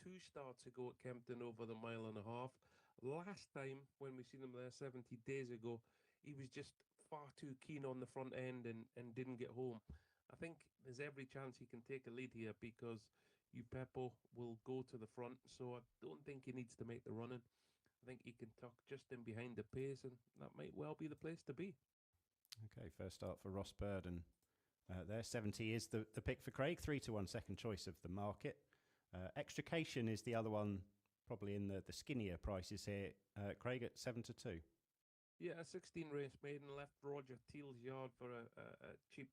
2 starts ago at Kempton over the 1.5 miles. Last time when we seen him there 70 days ago, he was just far too keen on the front end and didn't get home. I think there's every chance he can take a lead here because Upepo will go to the front, so I don't think he needs to make the running. I think he can tuck just in behind the pace, and that might well be the place to be. Okay, first start for Ross Burden. There, 70 is the pick for Craig. 3-1 second choice of the market. Extrication is the other one, probably in the skinnier prices here. Craig at 7-2. Yeah, a 16 race maiden left Roger Teal's yard for a cheap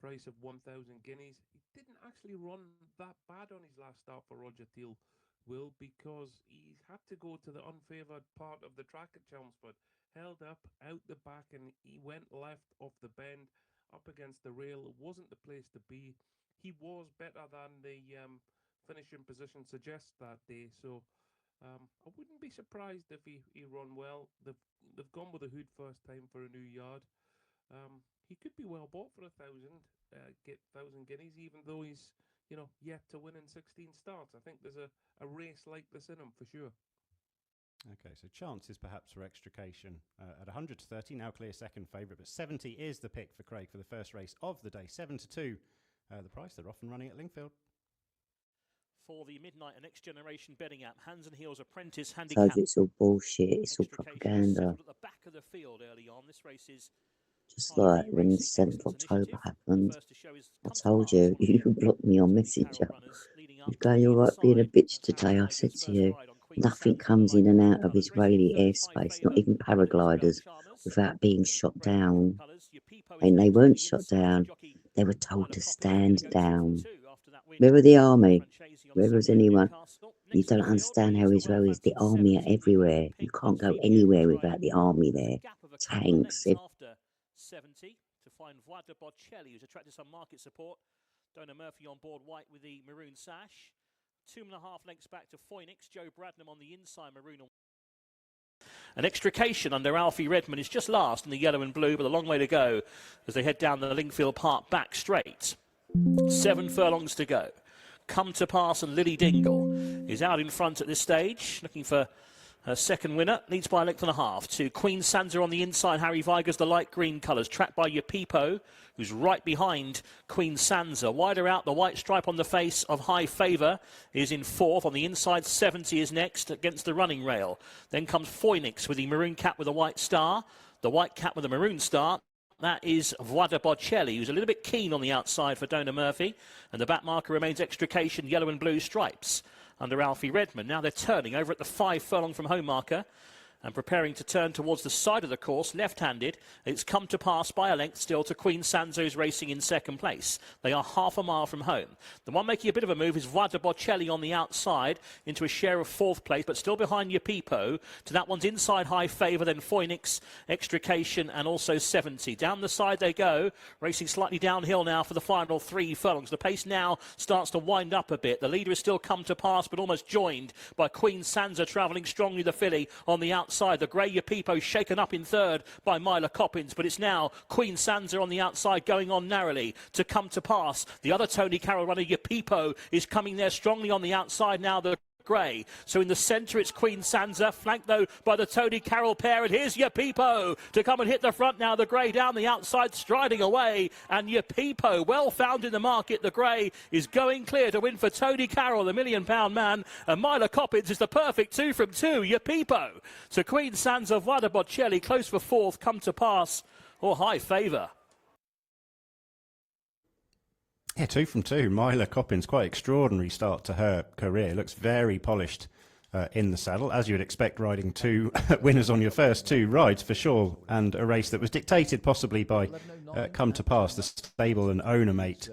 price of 1,000 guineas. He didn't actually run that bad on his last start for Roger Teal, Will, because he had to go to the unfavoured part of the track at Chelmsford. Held up out the back and he went left off the bend up against the rail. It wasn't the place to be. He was better than the finishing position suggests that day, so I wouldn't be surprised if he run well. They've gone with a hood first time for a new yard. He could be well bought for 1,000 guineas, even though he's yet to win in 16 starts. I think there's a race like this in him for sure. Okay, so chances perhaps for Extrication at 100-30, now clear second favourite, but 70 is the pick for Craig for the first race of the day. 7-2, the price they're off and running at Lingfield. For the Midnight and Next Generation betting app, Hands and Heels Apprentice Handicap. Told you it's all bullshit. It's all propaganda. At the back of the field early on. This race is just like when the 7th of October happened. I told you, you blocked me on Messenger. You go, you're right being a bitch today. I said to you, nothing comes in and out of Israeli airspace, not even paragliders, without being shot down. And they weren't shot down. They were told to stand down. Where were the army? Where was anyone? You don't understand how Israel is. The army are everywhere. You can't go anywhere without the army there. Tanks. 70 to find Vlada Bocelli, who's attracted some market support. Dona Murphy on board white with the maroon sash. 2.5 lengths back to Phoenix. Joe Bradnam on the inside, maroon. An Extrication under Alfie Redmond is just last in the yellow and blue, but a long way to go as they head down the Lingfield Park back straight. 7 furlongs to go. Come to Pass and Lily Dingle is out in front at this stage, looking for her second winner. Leads by a length and a half to Queen Sansa on the inside. Harry Vigers, the light green colours, tracked by Yapipo, who's right behind Queen Sansa. Wider out, the white stripe on the face of High Favour is in fourth. On the inside, 70 is next against the running rail. Then comes Phoenix with the maroon cap with a white star. The white cap with a maroon star. That is Vlada Bocelli, who's a little bit keen on the outside for Dona Murphy. And the back marker remains Extrication, yellow and blue stripes under Alfie Redmond. Now they're turning over at the 5 furlong from home marker and preparing to turn towards the side of the course, left-handed. It's Come to Pass by a length still to Queen Sansa, who's racing in second place. They are half a mile from home. The one making a bit of a move is Vlada Bocelli on the outside into a share of 4th place, but still behind Yapipo. To that one's inside High Favour, then Phoenix, Extrication, and also 70. Down the side they go, racing slightly downhill now for the final 3 furlongs. The pace now starts to wind up a bit. The leader is still Come to Pass, but almost joined by Queen Sansa, travelling strongly, the filly on the outside. The grey Yapipo shaken up in third by Myla Coppins, but it's now Queen Sansa on the outside going on narrowly to Come to Pass. The other Tony Carroll runner, Yapipo, is coming there strongly on the outside now. The grey. So in the centre it's Queen Sansa, flanked though by the Tony Carroll pair, and here's Yapipo to come and hit the front now. The grey down the outside striding away, and Yapipo, well found in the market. The grey is going clear to win for Tony Carroll, the £1 million man, and Myla Coppins is the perfect 2 from 2. Yapipo to Queen Sansa, Vlada Bocelli close for 4th, Come to Pass or High Favour. Yeah, 2 from 2. Myla Coppins, quite extraordinary start to her career. Looks very polished in the saddle, as you would expect, riding 2 winners on your first 2 rides for sure, and a race that was dictated possibly by Come to Pass, the stable and owner mate,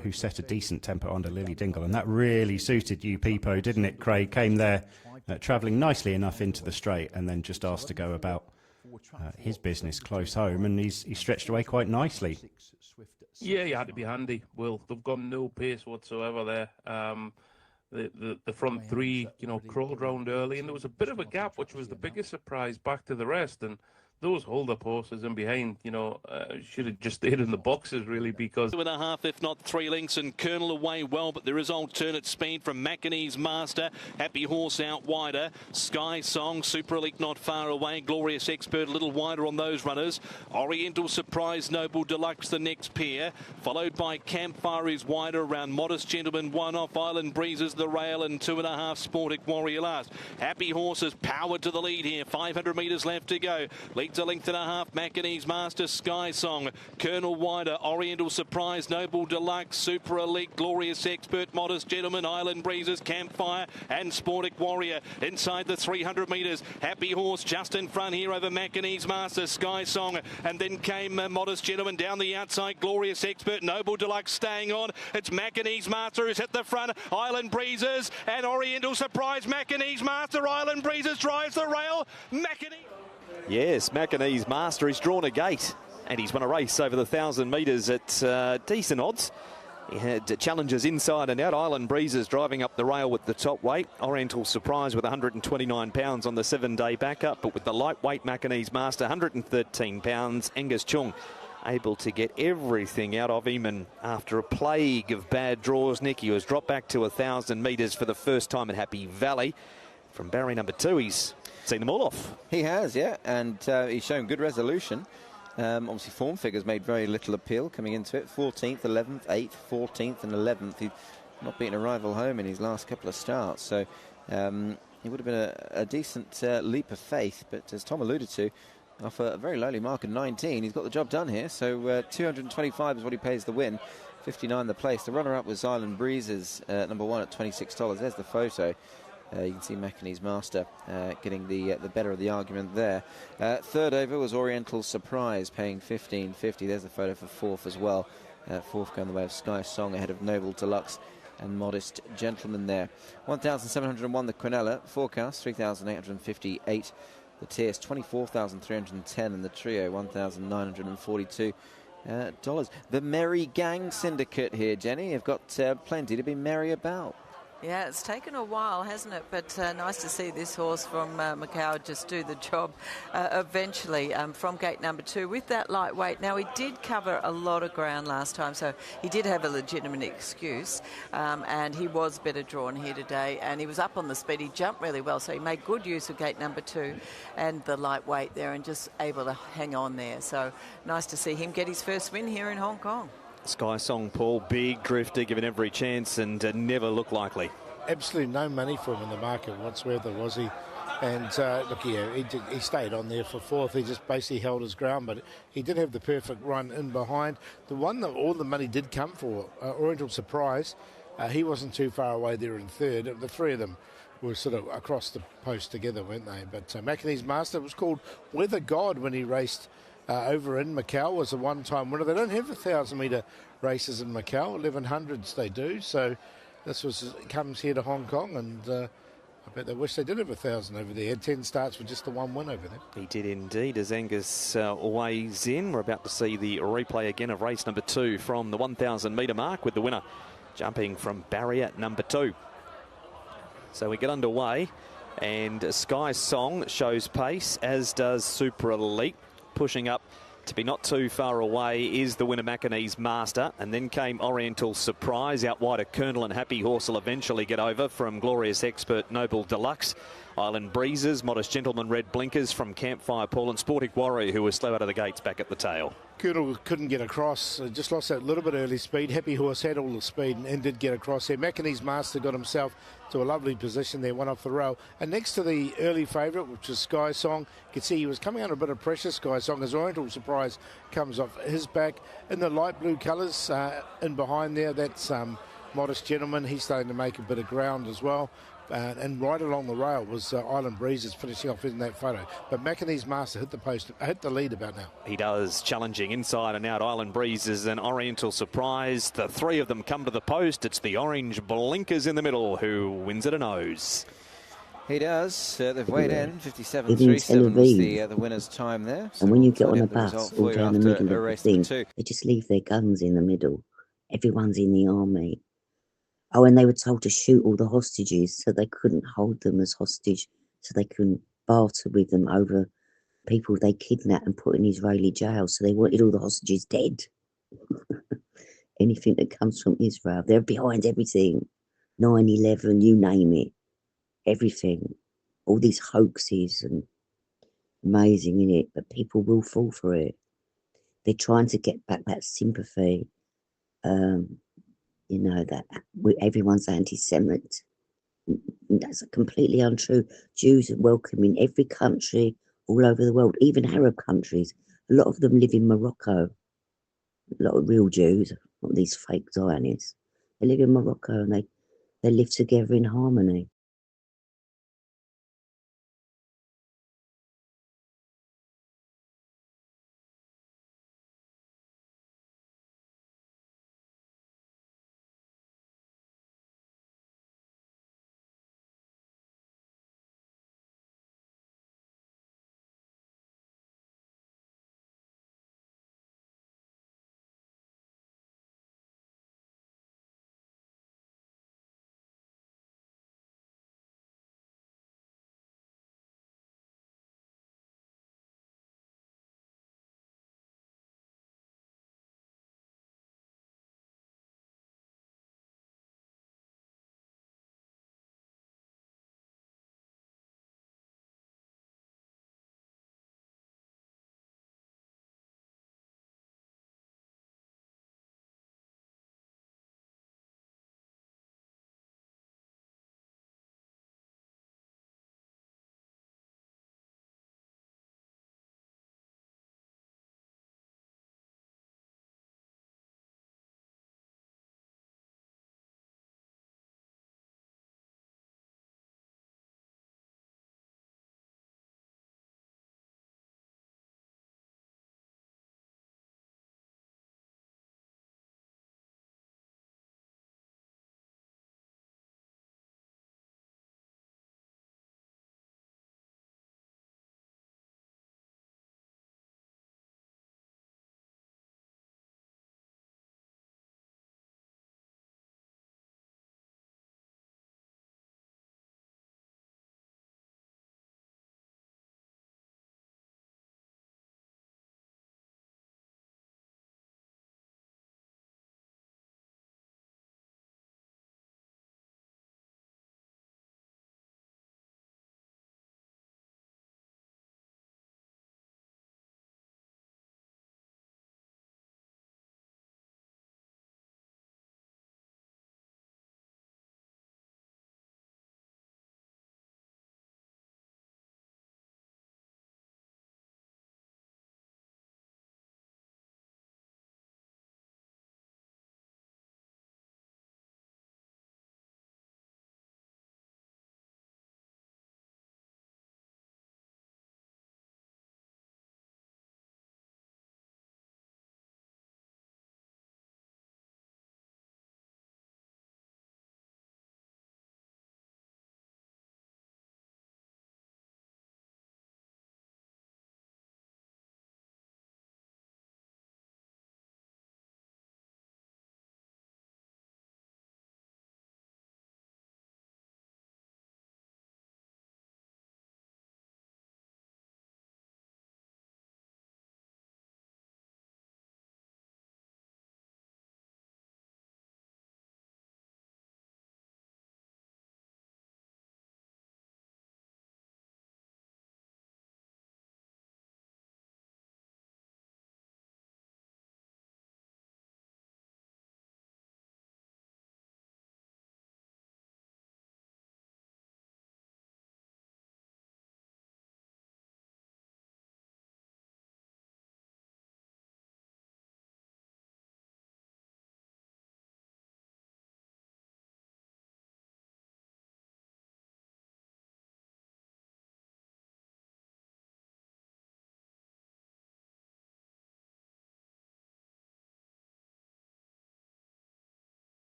who set a decent tempo under Lily Dingle, and that really suited Yapipo, didn't it, Craig? Came there travelling nicely enough into the straight and then just asked to go about his business close home, and he's stretched away quite nicely. Yeah, you had to be handy. Well, they've got no pace whatsoever there. The front 3, crawled round early, and there was a bit of a gap, which was the biggest surprise back to the rest. And those hold-up horses and behind, you know, should have just stayed in the boxes, really, because 2.5, if not 3 lengths, and Colonel away well, but there is alternate speed from McInnes Master. Happy Horse out wider. Sky Song, Super Elite not far away. Glorious Expert a little wider on those runners. Oriental Surprise, Noble Deluxe the next pair, followed by Campfire is wider around Modest Gentleman, 1 off. Island Breezes the rail, and 2.5 Sportic Warrior last. Happy Horses powered to the lead here. 500 metres left to go. Leads a length and a half. McInnes Master, Sky Song, Colonel wider, Oriental Surprise, Noble Deluxe, Super Elite, Glorious Expert, Modest Gentleman, Island Breezes, Campfire and Sportic Warrior inside the 300 metres. Happy Horse just in front here over McInnes Master, Sky Song, and then came Modest Gentleman down the outside. Glorious Expert, Noble Deluxe staying on. It's McInnes Master who's hit the front. Island Breezes and Oriental Surprise. McInnes Master, Island Breezes drives the rail. Yes, McInnes Master has drawn a gate, and he's won a race over the 1,000 metres at decent odds. He had challenges inside and out. Island Breezes driving up the rail with the top weight. Oriental Surprise with 129 pounds on the 7-day backup, but with the lightweight McInnes Master, 113 pounds. Angus Chung able to get everything out of him, and after a plague of bad draws, Nicky was dropped back to 1,000 metres for the first time at Happy Valley. From barrier number 2, he's seen them all off. He has, yeah, and he's shown good resolution. Obviously, form figures made very little appeal coming into it. 14th, 11th, 8th, 14th and 11th. He's not beaten a rival home in his last couple of starts, so it would have been a decent leap of faith, but as Tom alluded to, off a very lowly mark of 19, he's got the job done here. So 225 is what he pays the win, 59 the place. The runner-up was Island Breezes, number 1 at $26. There's the photo. You can see McInnes Master getting the better of the argument there. Third over was Oriental Surprise, paying $15.50. There's the photo for fourth as well. Fourth going the way of Sky Song ahead of Noble Deluxe and Modest Gentleman there. 1,701 the Quinella, forecast 3,858. The Tierce 24,310, and the Trio $1,942. The Merry Gang Syndicate here, Jenny, have got plenty to be merry about. Yeah, it's taken a while, hasn't it? But nice to see this horse from Macau just do the job eventually from gate number 2 with that lightweight. Now, he did cover a lot of ground last time, so he did have a legitimate excuse, and he was better drawn here today, and he was up on the speed. He jumped really well, so he made good use of gate number 2 and the lightweight there and just able to hang on there. So nice to see him get his first win here in Hong Kong. Sky Song, Paul, big drifter, given every chance and never looked likely. Absolutely no money for him in the market whatsoever, was he? And look, yeah, he stayed on there for fourth. He just basically held his ground, but he did have the perfect run in behind. The one that all the money did come for, Oriental Surprise, he wasn't too far away there in third. The three of them were sort of across the post together, weren't they? But McInnes Master was called Weather God when he raced over in Macau, was a one-time winner. They don't have 1,000-metre races in Macau, 1100s they do, so this comes here to Hong Kong, and I bet they wish they did have 1,000 over there. Had 10 starts with just the one win over there. He did indeed, as Angus weighs in. We're about to see the replay again of race number 2 from the 1,000-metre mark, with the winner jumping from barrier number 2. So we get underway, and Sky Song shows pace, as does Super Elite. Pushing up to be not too far away is the winner, McInnes Master, and then came Oriental Surprise. Out wide, a Colonel and Happy Horse will eventually get over from Glorious Expert, Noble Deluxe. Island Breezes, Modest Gentleman, Red Blinkers from Campfire Paul, and Sportic Warrior, who was slow out of the gates, back at the tail. Colonel couldn't get across, just lost that little bit early speed. Happy Horse had all the speed and did get across there. McInnes Master got himself to a lovely position there, one off the rail. And next to the early favourite, which is Sky Song, you can see he was coming under a bit of pressure, Sky Song, as Oriental Surprise comes off his back. In the light blue colours, in behind there, that's Modest Gentleman. He's starting to make a bit of ground as well. And right along the rail was Island Breezes finishing off in that photo. But McInnes Master hit the lead about now. He does, challenging inside and out. Island Breezes and Oriental Surprise. The three of them come to the post. It's the orange blinkers in the middle who wins at a nose. He does. They've weighed in 57.37 was the winner's time there. So and when you get on a bus all down the middle of the thing, they just leave their guns in the middle. Everyone's in the army. Oh, and they were told to shoot all the hostages, so they couldn't hold them as hostage, so they couldn't barter with them over people they kidnap and put in Israeli jails, so they wanted all the hostages dead. Anything that comes from Israel, they're behind everything. 9/11, you name it, everything. All these hoaxes and amazing in it, but people will fall for it. They're trying to get back that sympathy. You know that everyone's anti-Semite. That's completely untrue. Jews are welcome in every country all over the world, even Arab countries. A lot of them live in Morocco. A lot of real Jews, not these fake Zionists. They live in Morocco and they live together in harmony.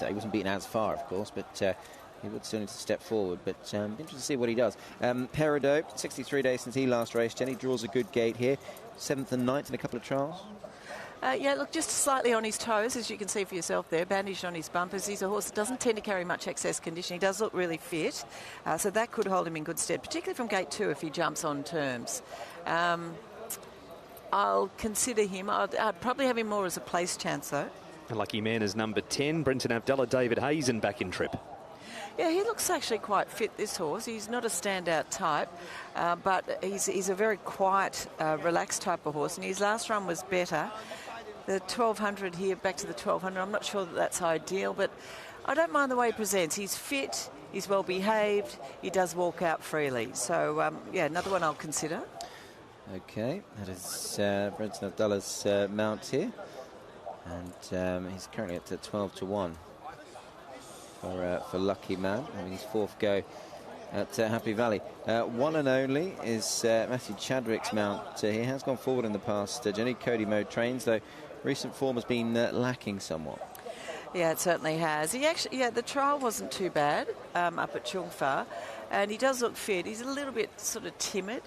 he wasn't beaten as far, of course, but he would still need to step forward. But interesting to see what he does. Peridot, 63 days since he last raced. Jenny draws a good gate here. 7th and 9th in a couple of trials. Yeah, look, just slightly on his toes, as you can see for yourself there, bandaged on his bumpers. He's a horse that doesn't tend to carry much excess condition. He does look really fit, so that could hold him in good stead, particularly from gate 2 if he jumps on terms. I'll consider him. I'd probably have him more as a place chance, though. A lucky man is number 10, Brenton Abdallah, David Hazen back in trip. Yeah, he looks actually quite fit, this horse. He's not a standout type, but he's a very quiet, relaxed type of horse, and his last run was better. The 1200 here, back to the 1200, I'm not sure that that's ideal, but I don't mind the way he presents. He's fit, he's well behaved, he does walk out freely. So, yeah, another one I'll consider. Okay, that is Brenton Abdallah's mount here, and he's currently at 12 to 1 for Lucky Man. I mean, his 4th go at Happy Valley. One and only is Matthew Chadwick's mount. He has gone forward in the past. Jenny Cody Mode trains, though recent form has been lacking somewhat. Yeah, it certainly has. He actually, yeah, the trial wasn't too bad up at Chungfa, and he does look fit. He's a little bit sort of timid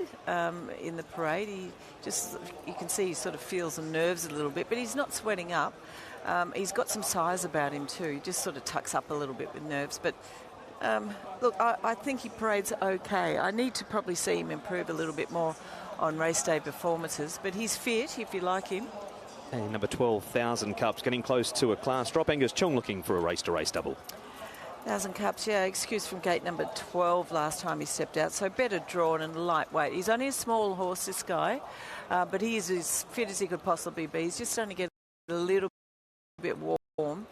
in the parade. You can see he sort of feels the nerves a little bit, but he's not sweating up. He's got some size about him too. He just sort of tucks up a little bit with nerves. But look, I think he parades okay. I need to probably see him improve a little bit more on race day performances, but he's fit if you like him. And number 12,000 Cups getting close to a class drop. Angus Chung looking for a race-to-race double. 1,000 Cups, yeah, excuse from gate number 12 last time he stepped out, so better drawn and lightweight. He's only a small horse, this guy, but he is as fit as he could possibly be. He's just starting to get a little bit warm.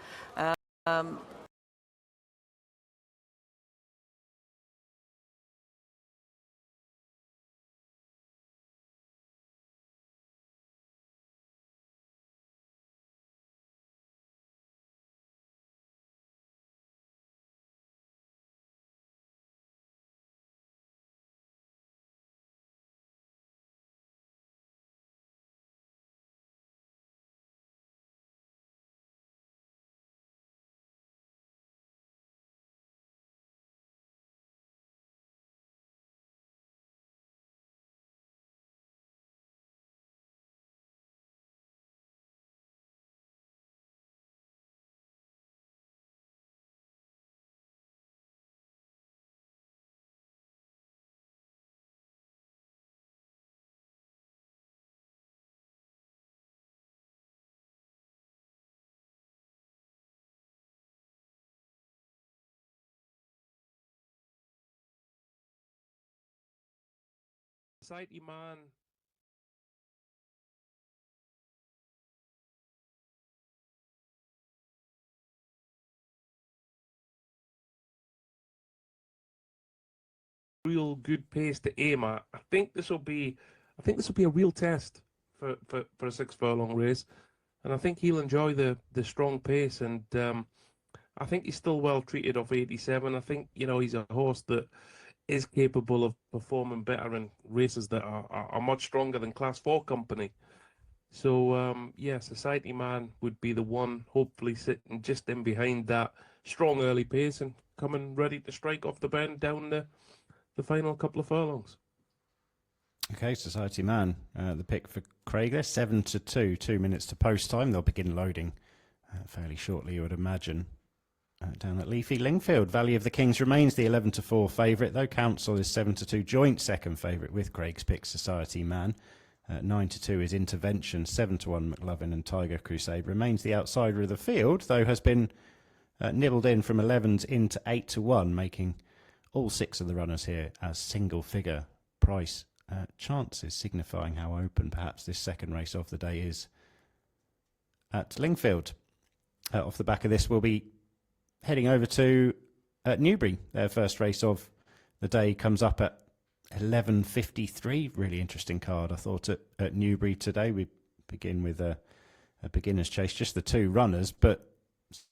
Society Man. Real good pace to aim at. I think this will be a real test for a 6 furlong race, and I think he'll enjoy the strong pace. And I think he's still well treated off 87. I think he's a horse that is capable of performing better in races that are much stronger than Class 4 company. So, yeah, Society Man would be the one, hopefully sitting just in behind that strong early pace and coming ready to strike off the bend down the final couple of furlongs. Okay, Society Man, the pick for Craig there, 7 to 2, 2 minutes to post time. They'll begin loading fairly shortly, you would imagine. Down at Leafy Lingfield, Valley of the Kings remains the 11 to 4 favourite, though Council is 7 to 2, joint second favourite with Craig's pick, Society Man. 9 to 2 is Intervention, 7 to 1 McLovin, and Tiger Crusade remains the outsider of the field, though has been nibbled in from 11s into 8 to 1, making all 6 of the runners here as single figure price chances, signifying how open perhaps this second race of the day is at Lingfield. Off the back of this, we'll be heading over to Newbury. Their first race of the day comes up at 11:53. Really interesting card, I thought, at Newbury today. We begin with a beginner's chase, just the 2 runners, but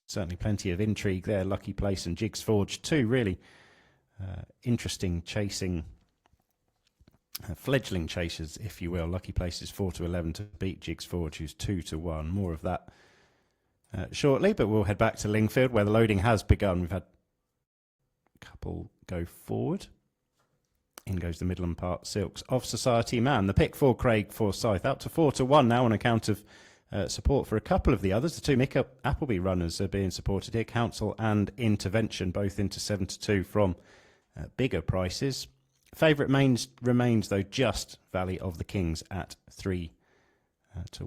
certainly plenty of intrigue there. Lucky Place and Jigs Forge, 2 really interesting chasing, fledgling chasers, if you will. Lucky Place is 4 to 11 to beat Jigs Forge, who's 2 to 1. More of that shortly, but we'll head back to Lingfield where the loading has begun. We've had a couple go forward. In goes the Midland Park Silks of Society Man. The pick for Craig Forsyth out to 4-1 now on account of support for a couple of the others. The two Mick Appleby runners are being supported here, Council and Intervention, both into 7-2 from bigger prices. Favourite remains though just Valley of the Kings at 3-1,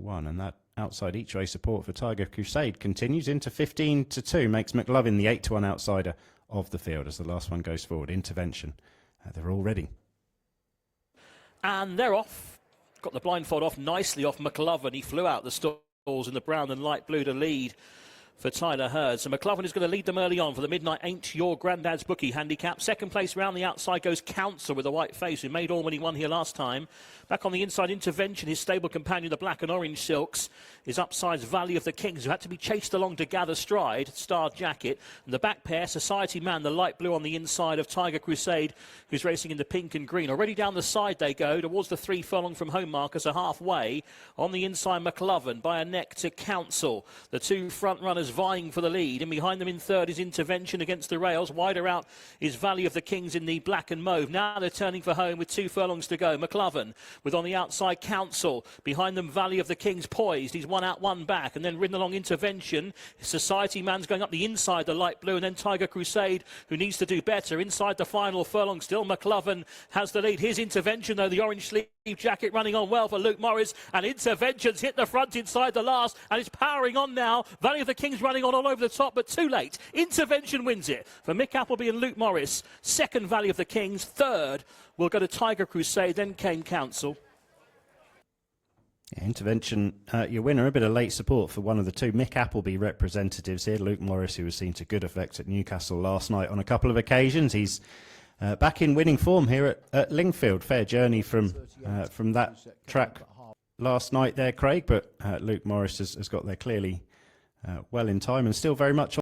and that outside each way support for Tiger Crusade continues into 15-2, makes McLovin the 8-1 outsider of the field as the last one goes forward. Intervention. They're all ready. And they're off. Got the blindfold off nicely off McLovin. He flew out the stalls in the brown and light blue to lead for Tyler Hurd. So McLovin is going to lead them early on for the Midnight Ain't Your Granddad's Bookie handicap. Second place round the outside goes Council with a white face, who made all when he won here last time. Back on the inside, Intervention, his stable companion, the black and orange silks, is upside's Valley of the Kings, who had to be chased along to gather stride, Star Jacket. And the back pair, Society Man, the light blue on the inside of Tiger Crusade, who's racing in the pink and green. Already down the side they go, towards the 3 furlong from home markers, are halfway. On the inside, McLovin, by a neck to Council. The two front runners vying for the lead, and behind them in third is Intervention against the rails. Wider out is Valley of the Kings in the black and mauve. Now they're turning for home with 2 furlongs to go. McLovin with on the outside Council. Behind them Valley of the Kings poised. He's 1 out, 1 back, and then ridden along Intervention. Society Man's going up the inside, the light blue, and then Tiger Crusade, who needs to do better. Inside the final furlong still, McLovin has the lead. Here's Intervention though, the orange sleeve jacket running on well for Luke Morris, and Intervention's hit the front inside the last, and it's powering on now. Valley of the Kings running on all over the top, but too late. Intervention wins it for Mick Appleby and Luke Morris. Second, Valley of the Kings. Third will go to Tiger Crusade, then came Council. Yeah, Intervention, your winner. A bit of late support for one of the two Mick Appleby representatives here, Luke Morris, who was seen to good effect at Newcastle last night on a couple of occasions. He's back in winning form here at Lingfield. Fair journey from that track last night there, Craig, but Luke Morris has got there clearly well in time and still very much on.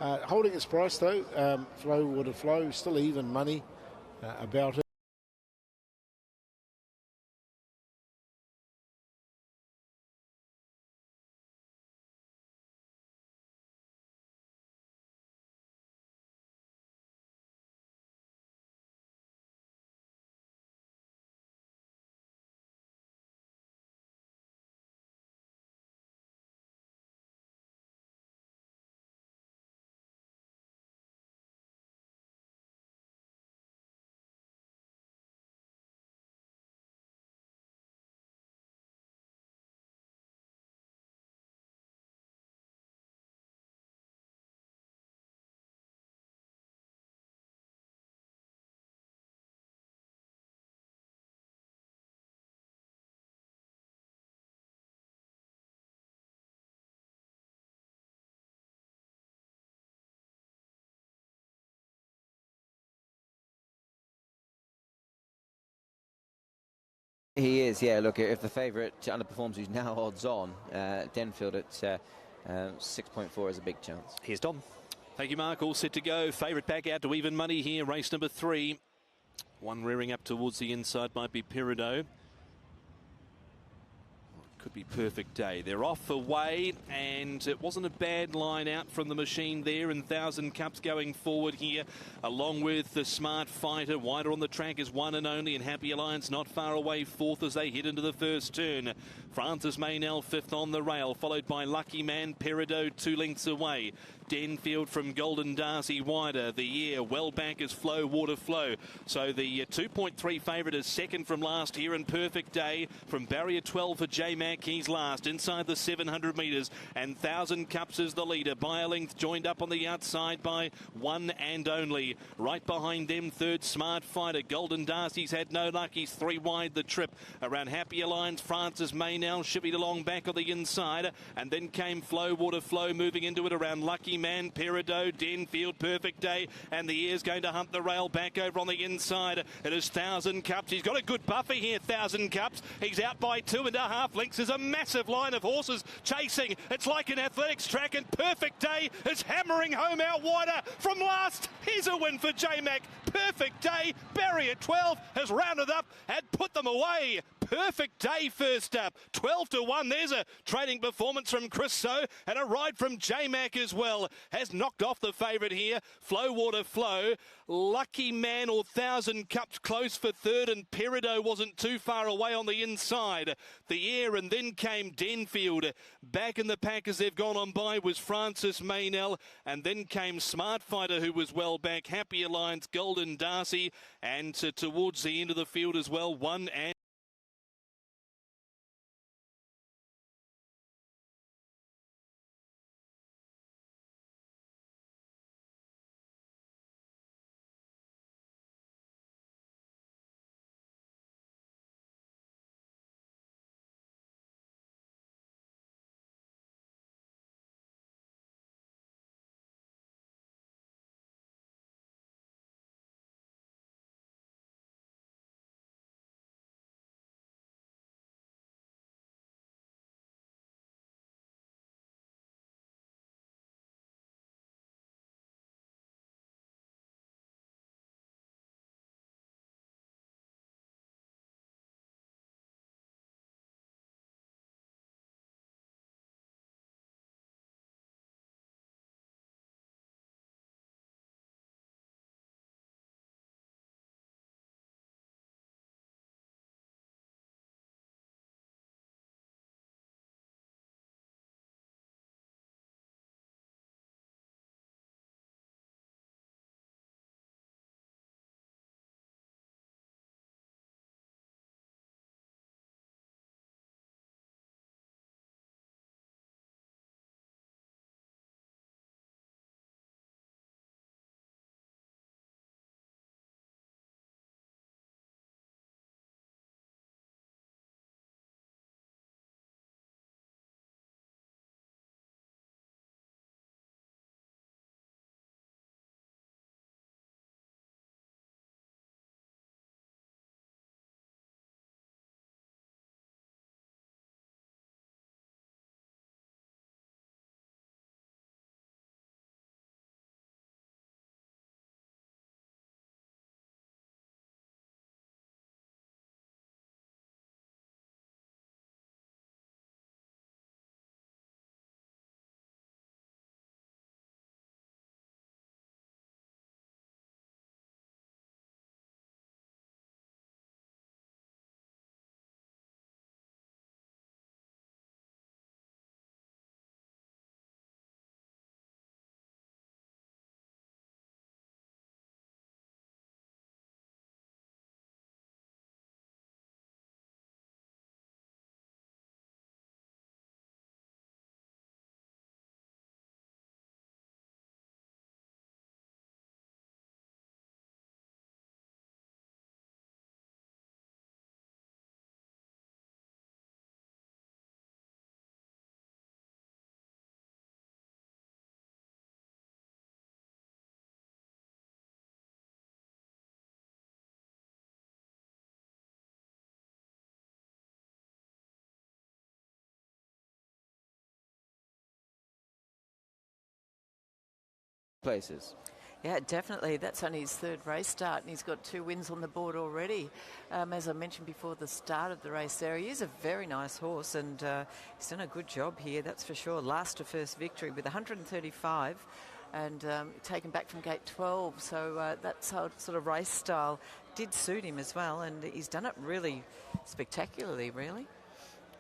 Holding its price though, Flow Water Flow, still even money about it. He is, yeah. Look, if the favourite underperforms, who's now odds on, Denfield at 6.4 is a big chance. Here's Dom. Thank you, Mark. All set to go. Favourite back out to even money here. Race number 3. One rearing up towards the inside might be Peridot. Could be Perfect Day. They're off away, and it wasn't a bad line out from the machine there. And 1,000 Cups going forward here, along with the Smart Fighter. Wider on the track is One and Only, and Happy Alliance not far away, fourth as they head into the first turn. Francis Maynell fifth on the rail, followed by Lucky Man. Peridot 2 lengths away. Denfield from Golden Darcy wider. The air well back is Flow Water Flow. So the 2.3 favourite is second from last here, in Perfect Day. From barrier 12 for J-Mac, he's last inside the 700 metres, and 1,000 Cups is the leader by a length, joined up on the outside by One and Only. Right behind them, third Smart Fighter. Golden Darcy's had no luck, he's 3 wide the trip. Around Happy Alliance, Francis Maynell shivvied along back on the inside, and then came Flow Water Flow moving into it around Lucky Man, Peridot, Denfield, Perfect Day, and the air's going to hunt the rail back over on the inside. It is 1,000 Cups. He's got a good buffer here, 1,000 Cups. He's out by 2.5 lengths. There's a massive line of horses chasing. It's like an athletics track, and Perfect Day is hammering home out wider from last. Here's a win for J-Mac. Perfect Day, barrier 12, has rounded up and put them away. Perfect Day first up, 12 to 1. There's a trading performance from Chris So, and a ride from J-Mac as well. Has knocked off the favourite here, Flow Water Flow. Lucky Man or 1,000 Cups close for third, and Peridot wasn't too far away on the inside. The air, and then came Denfield. Back in the pack as they've gone on by was Francis Maynell, and then came Smart Fighter, who was well back. Happy Alliance, Golden Darcy, and towards the end of the field as well, One and places. Yeah, definitely. That's only his third race start, and he's got 2 wins on the board already. As I mentioned before the start of the race there, he is a very nice horse, and he's done a good job here, that's for sure. Last to first victory with 135, and taken back from gate 12. So that sort of race style did suit him as well, and he's done it really spectacularly, really.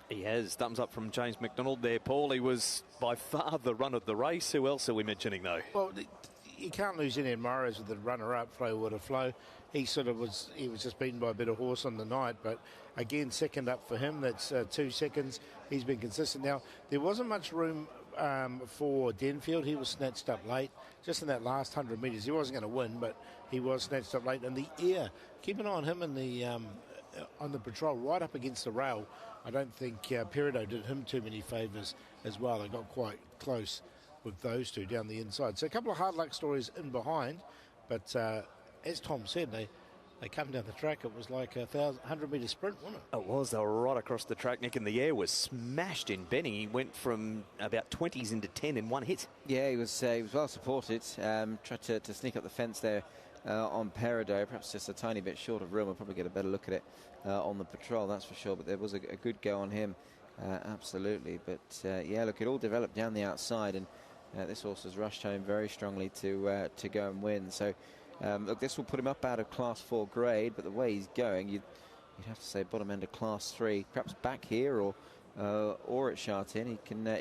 He has. Thumbs up from James McDonald there, Paul. He was by far the run of the race. Who else are we mentioning, though? Well, you can't lose any admirers with the runner-up, Flow Water Flow. He was just beaten by a better horse on the night, but again, second up for him. That's 2 seconds. He's been consistent. Now, there wasn't much room for Denfield. He was snatched up late, just in that last 100 metres. He wasn't going to win, but he was snatched up late. And the air, keep an eye on him in the on the patrol, right up against the rail. I don't think Peridot did him too many favours as well. They got quite close with those two down the inside. So a couple of hard luck stories in behind, but as Tom said, they come down the track. It was like a 100-metre sprint, wasn't it? It was. They were right across the track, Nick, and the air was smashed in Benny. He went from about 20s into 10 in one hit. Yeah, he was well supported. Tried to sneak up the fence there on Peridot. Perhaps just a tiny bit short of room. We'll probably get a better look at it on the patrol, that's for sure. But there was a good go on him, absolutely. But yeah, look, it all developed down the outside, and this horse has rushed home very strongly to go and win. So look, this will put him up out of Class 4 grade, but the way he's going, you'd have to say bottom end of Class 3, perhaps back here or at Chartin. He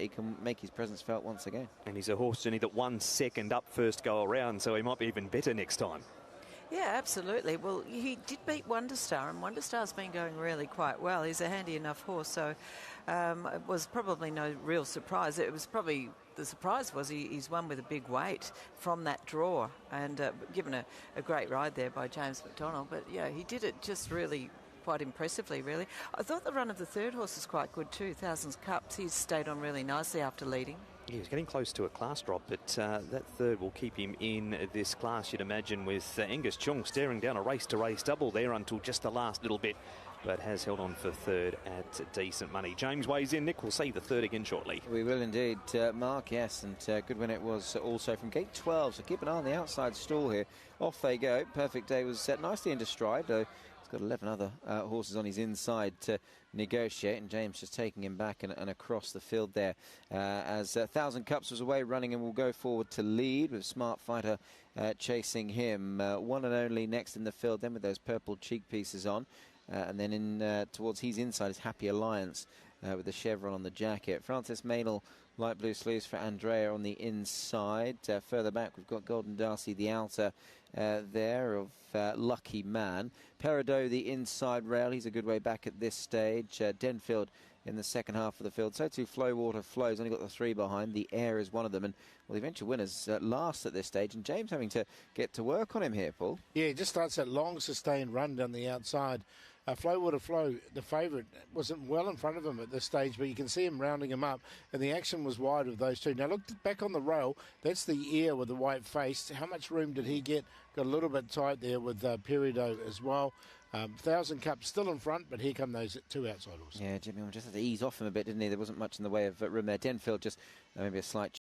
can make his presence felt once again. And he's a horse, Jenny, that won second up first go around, so he might be even better next time. Yeah, absolutely. Well, he did beat Wonder Star, and Wonder Star's been going really quite well. He's a handy enough horse, so it was probably no real surprise. It was probably, the surprise was he's won with a big weight from that draw, and given a great ride there by James McDonald. But yeah, he did it just really quite impressively, really. I thought the run of the third horse was quite good too, Thousands Cups. He's stayed on really nicely after leading. Yeah, he's getting close to a class drop, but that third will keep him in this class, you'd imagine, with Angus Chung staring down a race-to-race double there until just the last little bit, but has held on for third at decent money. James weighs in. Nick will see the third again shortly. We will indeed, Mark, yes, and good win it was also from gate 12, so keep an eye on the outside stall here. Off they go. Perfect Day was set nicely into stride, though. He's got 11 other horses on his inside to negotiate, and James just taking him back and across the field there as 1000 Cups was away running and will go forward to lead with Smart Fighter chasing him. One and only next in the field then with those purple cheek pieces on, and then in towards his inside is Happy Alliance with the chevron on the jacket. Francis Maynell, light blue sleeves for Andrea on the inside. Further back we've got Golden Darcy, the outer there of Lucky Man. Peridot, the inside rail, he's a good way back at this stage. Denfield in the second half of the field. So too Flow Water Flow's only got the 3 behind. The Air is one of them, and well, the eventual winner's last at this stage, and James having to get to work on him here, Paul. Yeah, he just starts that long sustained run down the outside. Flow Water Flow, the favourite, wasn't well in front of him at this stage, but you can see him rounding him up, and the action was wide of those two. Now look back on the rail, that's the Air with the white face. How much room did he get? Got a little bit tight there with Peridot as well. 1000 Cups still in front, but here come those 2 outsiders. Yeah, Jimmy just had to ease off him a bit, didn't he? There wasn't much in the way of room there. Denfield just maybe a slight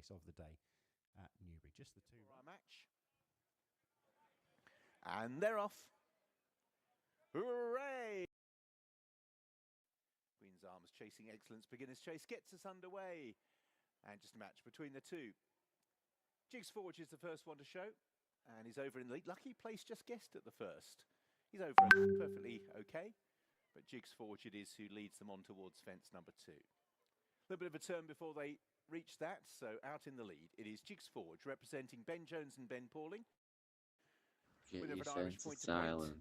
race of the day at Newbury. Just the two. For our match. And they're off. Hooray! Queen's Arms Chasing Excellence Beginner's Chase gets us underway. And just a match between the two. Jigs Forge is the first one to show. And he's over in the lead. Lucky Place just guessed at the first. He's over perfectly okay. But Jigs Forge it is who leads them on towards fence number 2. A little bit of a turn before they reach that. So out in the lead, it is Jigs Forge representing Ben Jones and Ben Pauling. Get your senses silent.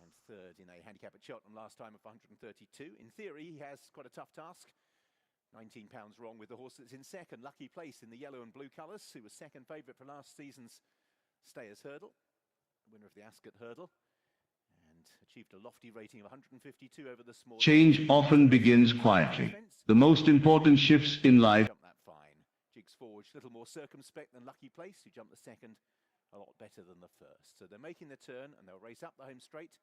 And third in a handicap at Cheltenham last time of 132. In theory, he has quite a tough task. 19 pounds wrong with the horse that's in second. Lucky Place in the yellow and blue colours, who was second favourite for last season's Stayers Hurdle. Winner of the Ascot Hurdle. And achieved a lofty rating of 152 over the small... Change often begins quietly. The most important shifts in life... Jumped that fine. Jigs Forge, a little more circumspect than Lucky Place, who jumped the second a lot better than the first. So they're making the turn and they'll race up the home straight.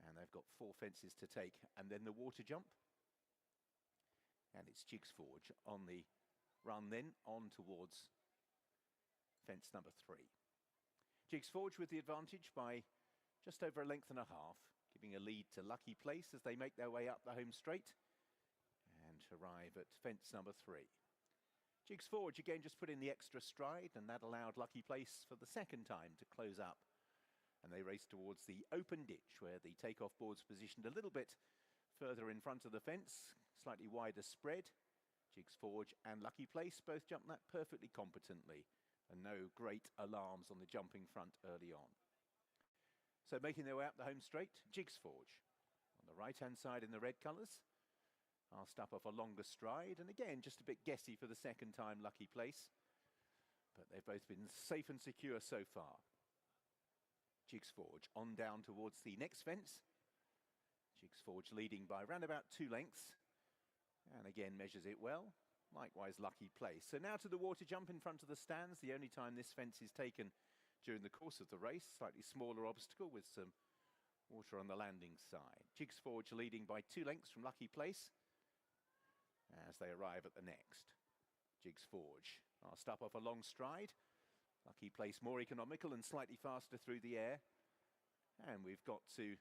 And they've got 4 fences to take. And then the water jump. And it's Jigs Forge on the run then, on towards fence number 3. Jigs Forge with the advantage by just over a length and a half, giving a lead to Lucky Place as they make their way up the home straight and arrive at fence number 3. Jigs Forge again just put in the extra stride, and that allowed Lucky Place for the second time to close up. And they race towards the open ditch where the takeoff board's positioned a little bit further in front of the fence, slightly wider spread. Jigs Forge and Lucky Place both jumped that perfectly competently, and no great alarms on the jumping front early on. So making their way up the home straight, Jigs Forge on the right-hand side in the red colours. Asked up off a longer stride, and again just a bit guessy for the second time, Lucky Place. But they've both been safe and secure so far. Jigs Forge on down towards the next fence. Jigs Forge leading by around about 2 lengths. And again measures it well. Likewise Lucky Place. So now to the water jump in front of the stands. The only time this fence is taken during the course of the race. Slightly smaller obstacle with some water on the landing side. Jigs Forge leading by 2 lengths from Lucky Place as they arrive at the next. Jigs Forge asked up off a long stride. Lucky Place more economical and slightly faster through the air. And we've got to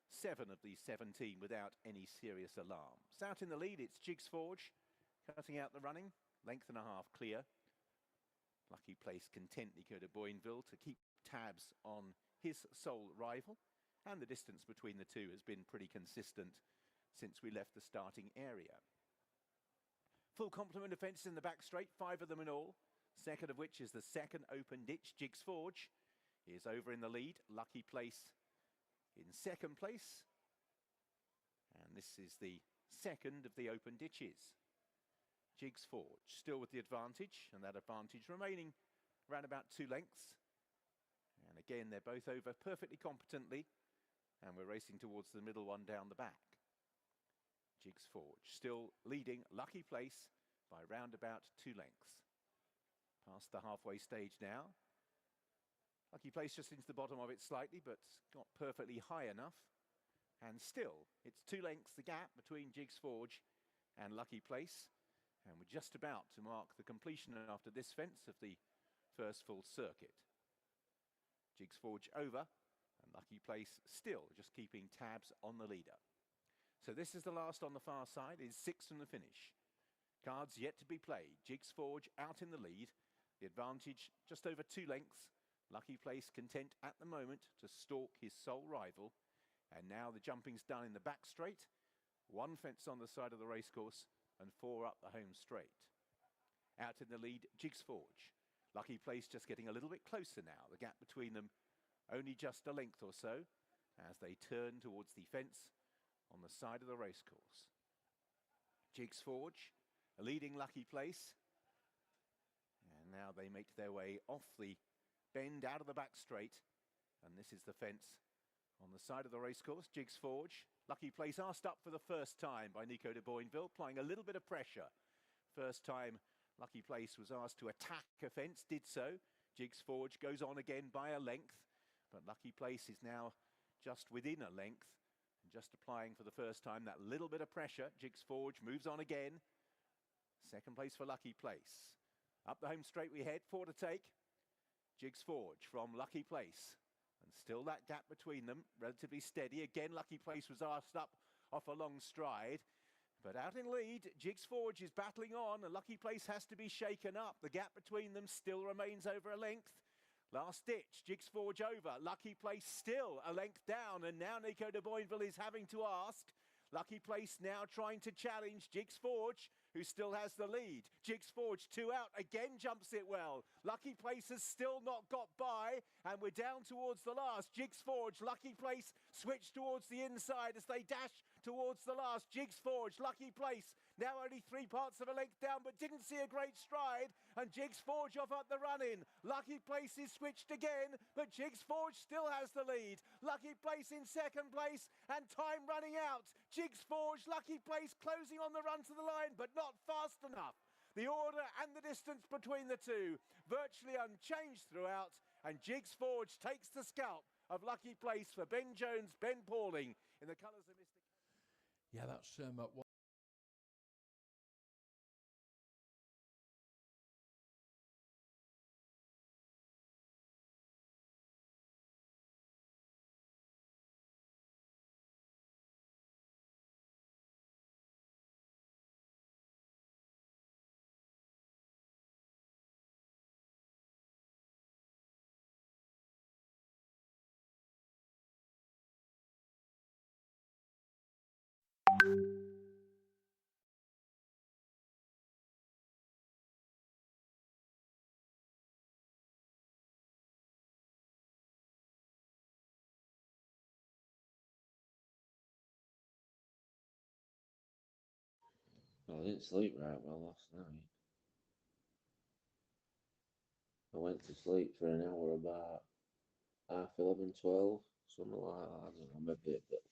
7 of these 17 without any serious alarms. Out in the lead, it's Jigs Forge cutting out the running. Length and a half clear. Lucky Place content Nico de Boinville to keep tabs on his sole rival. And the distance between the two has been pretty consistent since we left the starting area. Full complement of fences in the back straight, 5 of them in all. Second of which is the second open ditch. Jigs Forge is over in the lead. Lucky Place in second place. And this is the second of the open ditches. Jigs Forge still with the advantage, and that advantage remaining around about 2 lengths. And again, they're both over perfectly competently, and we're racing towards the middle one down the back. Jigs Forge still leading Lucky Place by round about 2 lengths. Past the halfway stage now. Lucky Place just into the bottom of it slightly, but got perfectly high enough. And still, it's 2 lengths the gap between Jigs Forge and Lucky Place. And we're just about to mark the completion after this fence of the first full circuit. Jigs Forge over, and Lucky Place still just keeping tabs on the leader. So this is the last on the far side. It's 6 from the finish. Cards yet to be played. Jigs Forge out in the lead. The advantage just over 2 lengths. Lucky Place content at the moment to stalk his sole rival. And now the jumping's done in the back straight. 1 fence on the side of the racecourse and 4 up the home straight. Out in the lead, Jigs Forge. Lucky Place just getting a little bit closer now. The gap between them only just a length or so as they turn towards the fence on the side of the racecourse. Jigs Forge, a leading Lucky Place. And now they make their way off the bend out of the back straight. And this is the fence on the side of the racecourse. Jigs Forge. Lucky Place asked up for the first time by Nico de Boinville, applying a little bit of pressure. First time Lucky Place was asked to attack a fence, did so. Jigs Forge goes on again by a length. But Lucky Place is now just within a length. Just applying for the first time that little bit of pressure. Jigs Forge moves on again. Second place for Lucky Place. Up the home straight we head, 4 to take. Jigs Forge from Lucky Place. And still that gap between them, relatively steady. Again, Lucky Place was asked up off a long stride. But out in lead, Jigs Forge is battling on, and Lucky Place has to be shaken up. The gap between them still remains over a length. Last ditch, Jigs Forge over. Lucky Place still a length down, and now Nico de Boinville is having to ask. Lucky Place now trying to challenge Jigs Forge, who still has the lead. Jigs Forge 2 out, again jumps it well. Lucky Place has still not got by, and we're down towards the last. Jigs Forge, Lucky Place switch towards the inside as they dash towards the last. Jigs Forge, Lucky Place, now only 3 parts of a length down, but didn't see a great stride, and Jigs Forge off at the run-in. Lucky Place is switched again, but Jigs Forge still has the lead. Lucky Place in second place, and time running out. Jigs Forge, Lucky Place closing on the run to the line, but not fast enough. The order and the distance between the two virtually unchanged throughout, and Jigs Forge takes the scalp of Lucky Place for Ben Jones, Ben Pauling in the colours of Mr. Yeah, that's one. I didn't sleep right well last night. I went to sleep for an hour about 11:30, 12, something like that. I don't know, maybe a bit.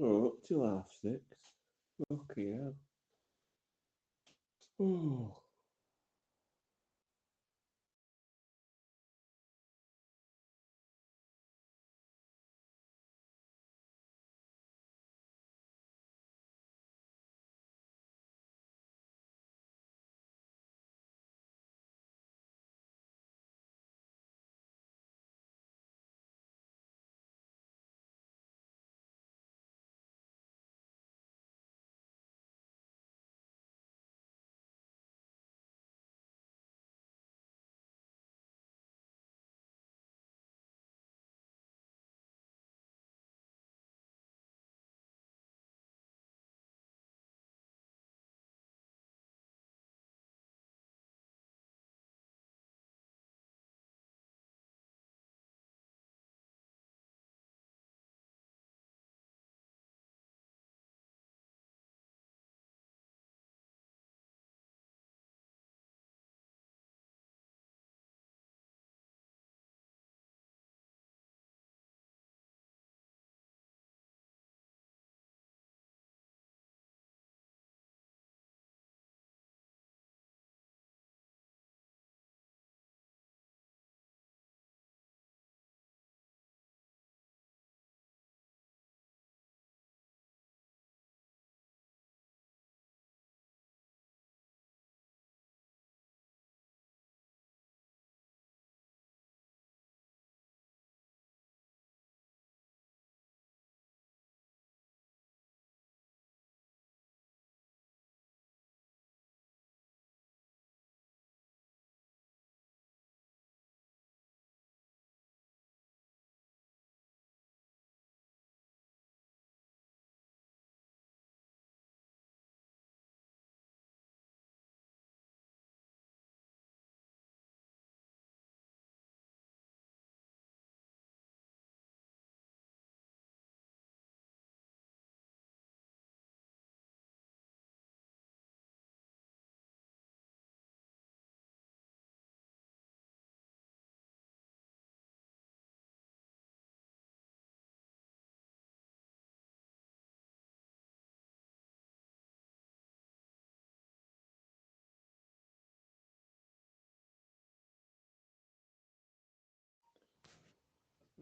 Oh, up till 6:30. Okay, yeah. Oh.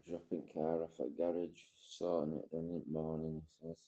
Dropping car off at garage, sorting it done in the morning, he says.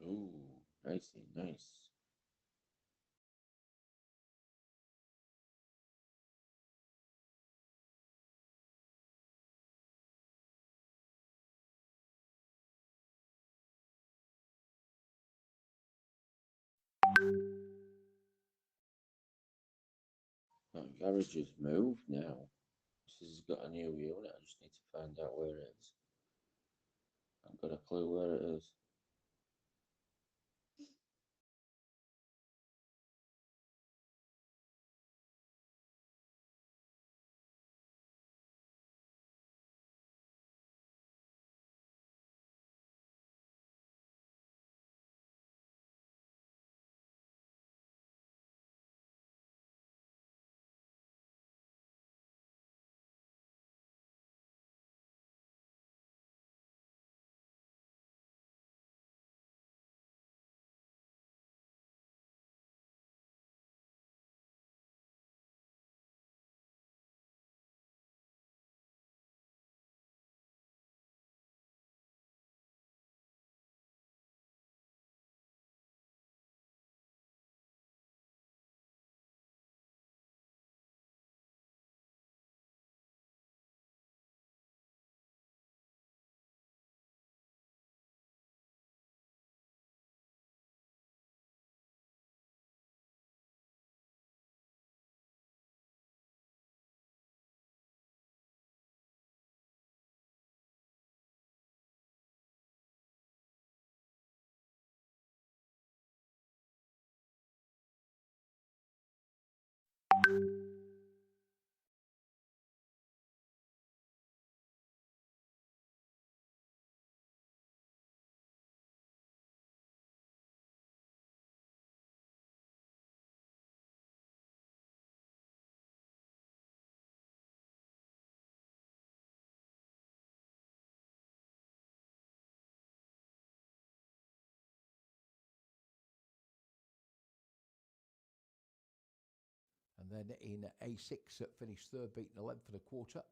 Ooh, nicely, nice. My garage has moved now. This has got a new unit. I just need to find out where it is. I've got a clue where it is. And then in A6, finished third, beaten 11th for the quarter.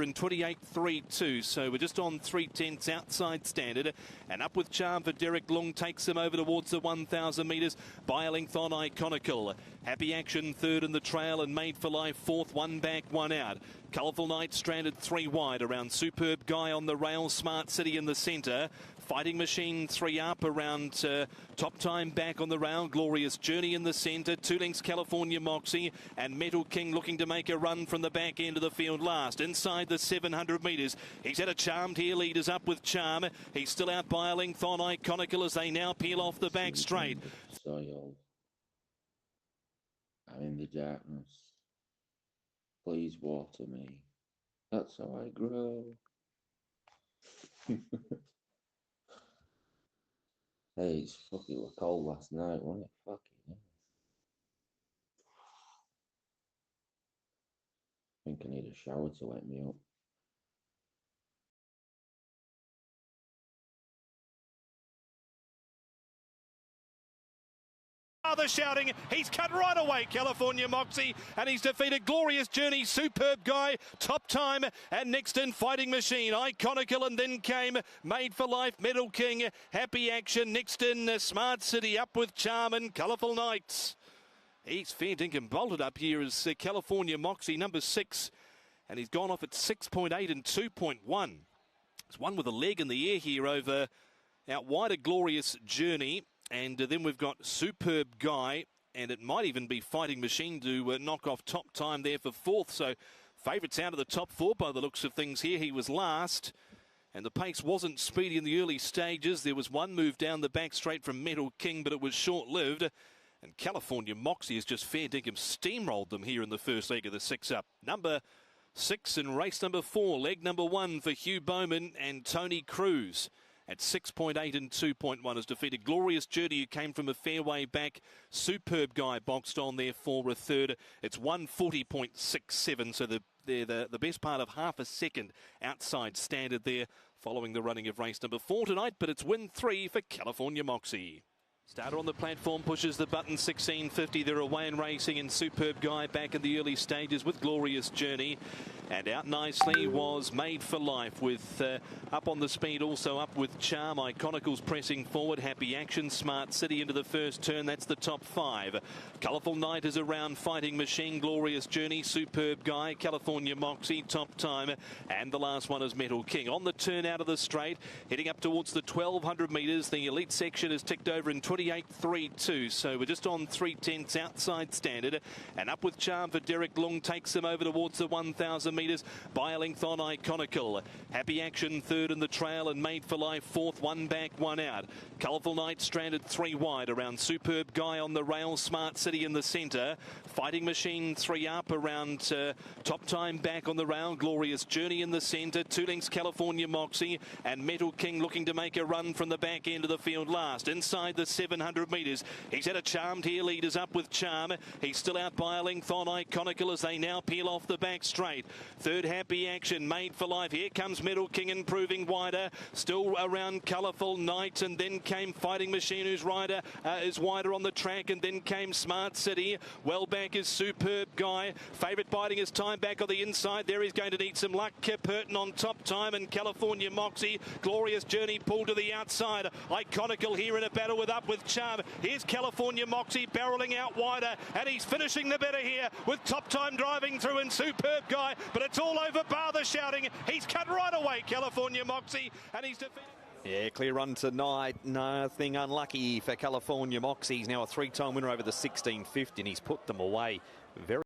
over in 28.32. So we're just on 3/10 outside standard. And up with charm for Derek Long, takes him over towards the 1,000 metres by a length on Iconical. Happy Action third in the trail, and Made for Life fourth, one back, one out. Colourful Night stranded three wide around Superb Guy on the rail, Smart City in the centre. Fighting Machine three up around Top Time back on the rail. Glorious Journey in the centre. 2 lengths California Moxie, and Metal King looking to make a run from the back end of the field last. Inside the 700 metres. He's had a charmed here. Leaders up with charm. He's still out by a length on Iconical as they now peel off the back straight. Soil. I'm in the darkness. Please water me. That's how I grow. Hey, it's fucking was cold last night, wasn't it? Fucking hell. I think I need a shower to wake me up. Father shouting, he's cut right away, California Moxie, and he's defeated Glorious Journey, Superb Guy, Top Time, and next in Fighting Machine, Iconical, and then came Made for Life, Metal King, Happy Action, next in Smart City, up with Charm and Colourful Nights. He's fair dinkum bolted up here as California Moxie, number 6, and he's gone off at 6.8 and 2.1. It's one with a leg in the air here over out wider Glorious Journey. And then we've got Superb Guy, and it might even be Fighting Machine to knock off Top Time there for 4th. So favourites out of the top 4 by the looks of things here. He was last, and the pace wasn't speedy in the early stages. There was one move down the back straight from Metal King, but it was short-lived. And California Moxie has just fair dinkum steamrolled them here in the first leg of the 6-up. Number 6 in race number 4, leg number 1 for Hugh Bowman and Tony Cruz. At 6.8 and 2.1 has defeated Glorious Journey, who came from a fairway back. Superb Guy boxed on there for a third. It's 140.67, so they're the best part of half a second outside standard there following the running of race number 4 tonight, but it's win 3 for California Moxie. Starter on the platform pushes the button, 16.50. They're away and racing in Superb Guy back in the early stages with Glorious Journey. And out nicely was Made for Life with up on the speed, also up with Charm. Iconical's pressing forward. Happy Action, Smart City into the first turn. That's the top 5. Colourful Night is around Fighting Machine, Glorious Journey, Superb Guy, California Moxie, Top Time. And the last one is Metal King. On the turn out of the straight, heading up towards the 1,200 metres. The elite section is ticked over in 28.32. So we're just on 3/10 outside standard. And up with charm for Derek Long, takes them over towards the 1,000 metres by a length on Iconical. Happy Action third in the trail, and Made for Life fourth, one back, one out. Colourful Night stranded three wide around Superb Guy on the rail, Smart City in the centre. Fighting Machine three up around Top Time back on the rail. Glorious Journey in the centre. 2 lengths California Moxie, and Metal King looking to make a run from the back end of the field last. Inside the 700 metres. He's had a charmed here. Leaders up with Charm. He's still out by a length on Iconical as they now peel off the back straight. Third, Happy Action, Made for Life. Here comes Metal King improving wider. Still around Colourful Night, and then came Fighting Machine, whose rider is wider on the track, and then came Smart City. Well back is Superb Guy. Favourite biding his time back on the inside. There he's going to need some luck. Purton on Top Time, and California Moxie. Glorious Journey pulled to the outside. Iconical here in a battle with up with Charm. Here's California Moxie barrelling out wider, and he's finishing the better here with Top Time driving through and Superb Guy, but it's all over bar the shouting. He's cut right away, California Moxie, and he's defeated. Yeah, clear run tonight. Nothing unlucky for California Moxie. He's now a 3-time winner over the 16.50, and he's put them away very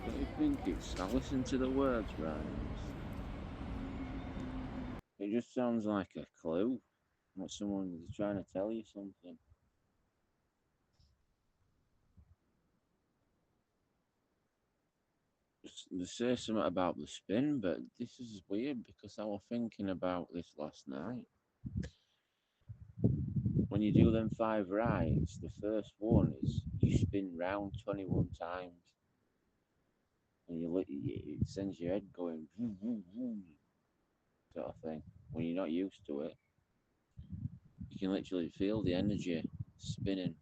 Don't you think it's... I listen to the words, Rhymes. It just sounds like a clue. Like someone is trying to tell you something. They say something about the spin, but this is weird because I was thinking about this last night. When you do them 5 rides, the first one is you spin round 21 times, and it sends your head going vroom, vroom, vroom, sort of thing. When you're not used to it, you can literally feel the energy spinning.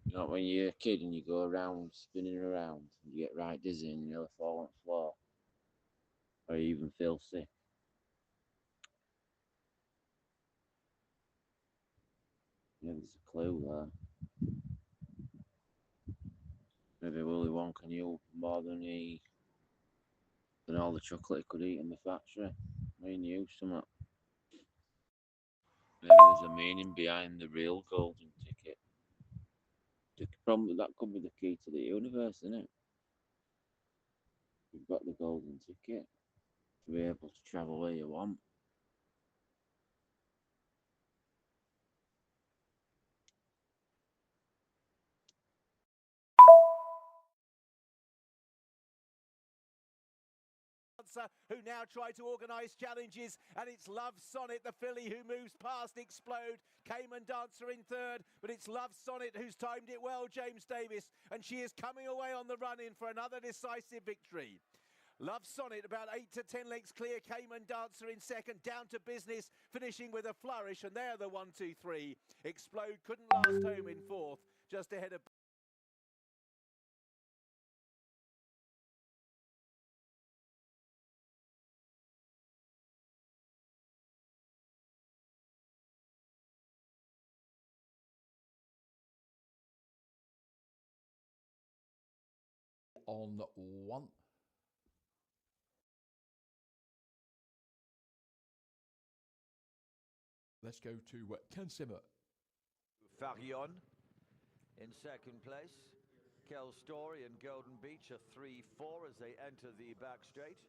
You know, when you're a kid and you go around spinning around, you get right dizzy and you nearly fall on the floor, or you even feel sick. Yeah, there's a clue there. Maybe Willy Wonka knew more than all the chocolate he could eat in the factory. He knew something. Maybe there's a meaning behind the real golden ticket. That could be the key to the universe, isn't it? You've got the golden ticket to be able to travel where you want. Who now try to organise challenges, and it's Love Sonnet, the filly who moves past Explode. Cayman Dancer in third, but it's Love Sonnet who's timed it well, James Davis, and she is coming away on the run-in for another decisive victory. Love Sonnet about 8 to 10 lengths clear. Cayman Dancer in second, Down to Business finishing with a flourish, and they're the 1, 2, 3. Explode couldn't last home in fourth, just ahead of on 1. Let's go to Kensimmer. Farion in second place. Kel Story and Golden Beach are 3-4 as they enter the back straight.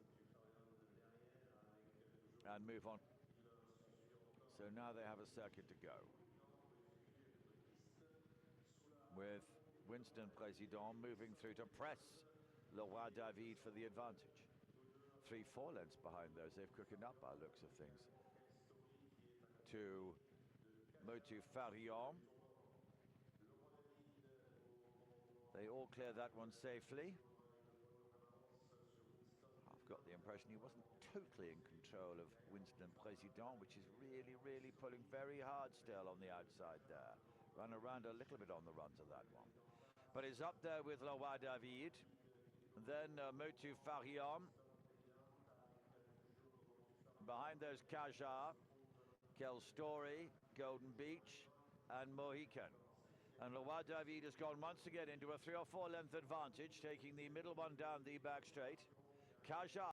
And move on. So now they have a circuit to go. With Winston President moving through to press Le Roi David for the advantage. 3-4 lengths behind those. They've quickened up by looks of things. To Motu Farion. They all clear that one safely. I've got the impression he wasn't totally in control of Winston President, which is really pulling very hard still on the outside there. Run around a little bit on the run to that one. But he's up there with Le Roi David. And then Motu Farion. Behind those Kajar, Kel Story, Golden Beach, and Mohican. And Le Roi David has gone once again into a 3 or 4 length advantage, taking the middle one down the back straight. Kajar.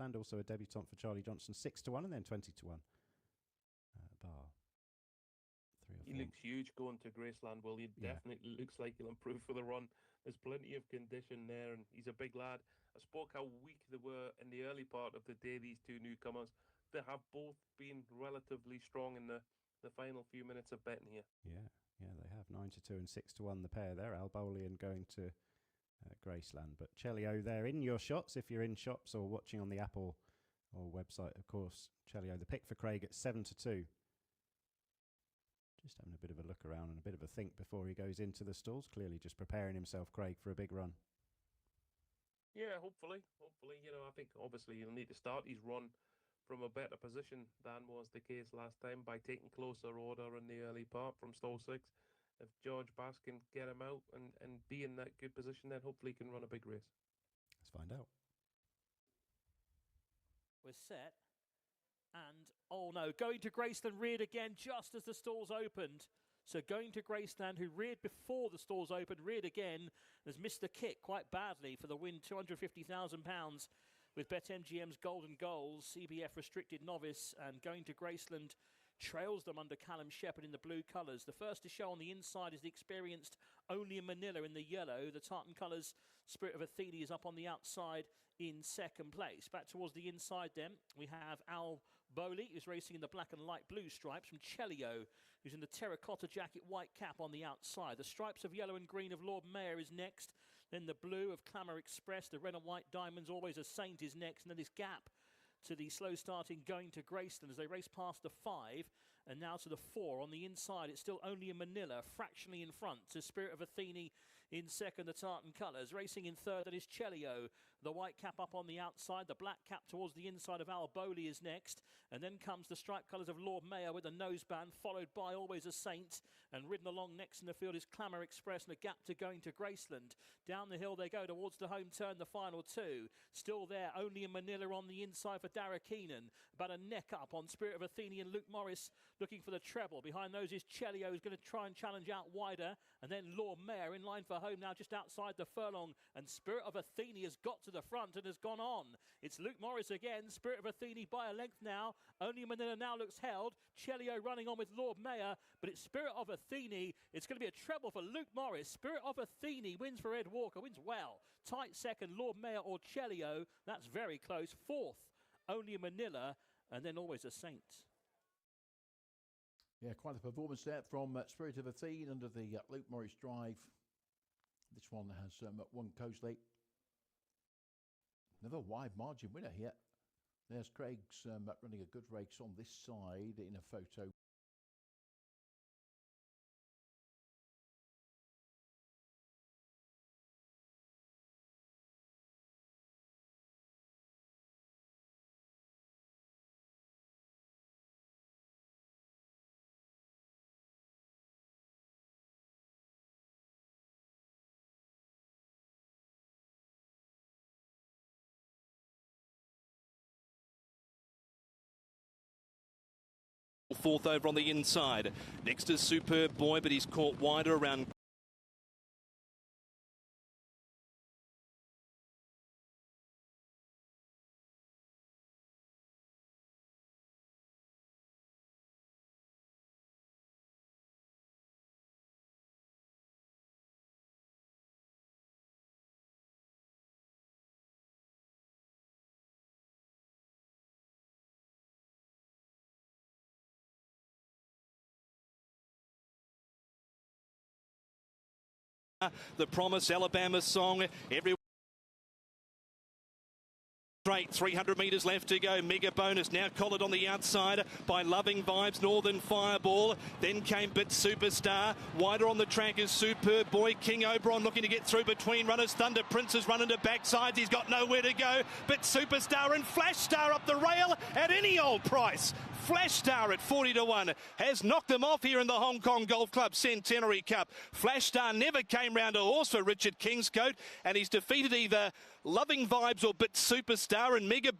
Graceland, also a debutant for Charlie Johnson, 6-1 and then 20-1. Bar 3 or 4. He looks huge going to Graceland. Well, he definitely looks like he'll improve for the run. There's plenty of condition there, and he's a big lad. I spoke how weak they were in the early part of the day, these two newcomers. They have both been relatively strong in the final few minutes of betting here. Yeah, they have 9-2 and 6-1 the pair there. Albolian going to Graceland. But Chelio there in your shots, if you're in shops or watching on the app or website, of course. Chelio, the pick for Craig at 7-2. Just having a bit of a look around and a bit of a think before he goes into the stalls. Clearly just preparing himself, Craig, for a big run. Yeah, hopefully. I think obviously he'll need to start his run from a better position than was the case last time by taking closer order in the early part from stall 6. If George Bass can get him out and be in that good position, then hopefully he can run a big race. Let's find out. We're set. And, oh no, Going to Graceland reared again just as the stalls opened. So Going to Graceland, who reared before the stalls opened, reared again, has missed the kick quite badly for the win, £250,000 with BetMGM's Golden Goals, CBF Restricted Novice, and Going to Graceland trails them under Callum Shepherd in the blue colours. The first to show on the inside is the experienced Only in Manila in the yellow. The tartan colours, Spirit of Athene, is up on the outside in second place. Back towards the inside then, we have Al Bowley, who's racing in the black and light blue stripes, from Chelio, who's in the terracotta jacket, white cap on the outside. The stripes of yellow and green of Lord Mayor is next. Then the blue of Clamour Express, the red and white diamonds, Always a Saint, is next. And then this gap to the slow starting Going to Graceland as they race past the 5 and now to the 4 on the inside. It's still Only in Manila, fractionally in front to Spirit of Athene in second, the tartan colours. Racing in third, that is Chelio. The white cap up on the outside, the black cap towards the inside of Al Bowley is next. And then comes the striped colours of Lord Mayor with a noseband, followed by Always a Saint. And ridden along next in the field is Clamour Express and a gap to Going to Graceland. Down the hill they go towards the home turn, the final 2. Still there, Only in Manila on the inside for Dara Keenan. About a neck up on Spirit of Athene and Luke Morris looking for the treble. Behind those is Chelio, who's going to try and challenge out wider. And then Lord Mayor in line for home now just outside the furlong. And Spirit of Athene has got to the front and has gone on. It's Luke Morris again. Spirit of Athene by a length now. Only Manila now looks held. Chelio running on with Lord Mayor. But it's Spirit of Athene. It's going to be a treble for Luke Morris. Spirit of Athene wins for Ed Walker. Wins well. Tight second, Lord Mayor or Chelio. That's very close. Fourth, Only Manila. And then Always a Saint. Yeah, quite a performance there from Spirit of Athene under the Luke Morris drive. This one has won closely. Another wide margin winner here. There's Craig's running a good race on this side in a photo. Fourth over on the inside. Next is Superb Boy, but he's caught wider around. The Promise, Alabama Song, everyone. Straight, 300 metres left to go. Mega Bonus now collared on the outside by Loving Vibes, Northern Fireball. Then came Bit Superstar. Wider on the track is Superb Boy. King Oberon looking to get through between runners. Thunder Prince is running to backsides. He's got nowhere to go. Bit Superstar and Flash Star up the rail at any old price. Flash Star at 40-1 has knocked them off here in the Hong Kong Golf Club Centenary Cup. Flash Star never came round a horse for Richard Kingscote, and he's defeated either Loving Vibes or Bit Superstar and Mega